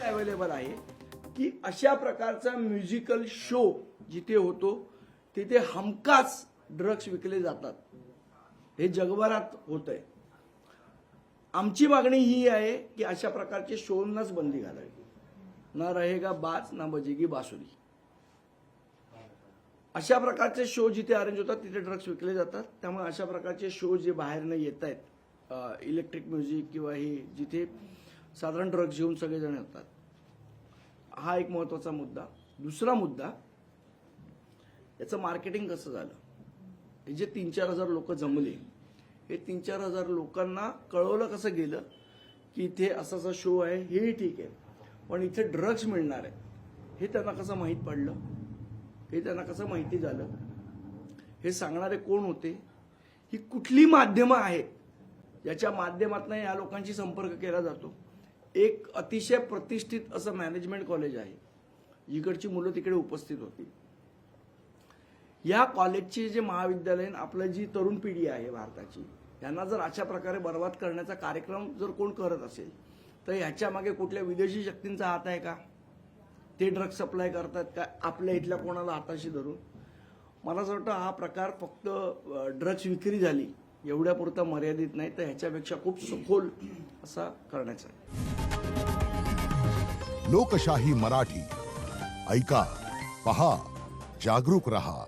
Available आहे की अशा प्रकारचा म्युझिकल शो जिथे होतो तिथे हमखास ड्रग्ज विकले जातात. हे जगभरात होत आहे. आमची मागणी ही आहे की अशा प्रकारचे शोनाच बंदी घालावी. ना रहेगा बाज ना बजेगी बासुरी. अशा प्रकारचे शो जिथे अरेंज होतात तिथे ड्रग्ज विकले जातात. त्यामुळे अशा प्रकारचे शो जे बाहेरनं येत आहेत इलेक्ट्रिक म्युझिक किंवा हे जिथे साधारण ड्रग्ज घेऊन सगळेजण येतात, हा एक महत्वाचा मुद्दा. दुसरा मुद्दा, याचं मार्केटिंग कसं झालं. हे जे 3-4 हजार लोक जमले, हे 3-4 हजार लोकांना कळवलं कसं गेलं की इथे असा शो आहे, हेही ठीक आहे, पण इथे ड्रग्ज मिळणार आहे हे त्यांना कसं माहीत पडलं, हे त्यांना कसं माहिती झालं, हे सांगणारे कोण होते, ही कुठली माध्यमं आहेत याच्या माध्यमातून या लोकांशी संपर्क केला जातो. एक अतिशय प्रतिष्ठित असं मॅनेजमेंट कॉलेज आहे, जिकडची मुलं तिकडे उपस्थित होती. या कॉलेजचे जे महाविद्यालयीन आपलं जी तरुण पिढी आहे भारताची, यांना जर अशा प्रकारे बर्बाद करण्याचा कार्यक्रम जर कोण करत असेल तर ह्याच्या मागे कुठल्या विदेशी शक्तींचा हात आहे का? ते ड्रग्ज सप्लाय करतात का आपल्या इथल्या कोणाला हाताशी धरून? मला असं वाटतं हा प्रकार फक्त ड्रग्ज विक्री झाली एवढ्यापुरता मर्यादित नाही, तर ह्याच्यापेक्षा खूप सखोल असा करण्याचा आहे. लोकशाही मराठी ऐका, पहा, जागरूक रहा.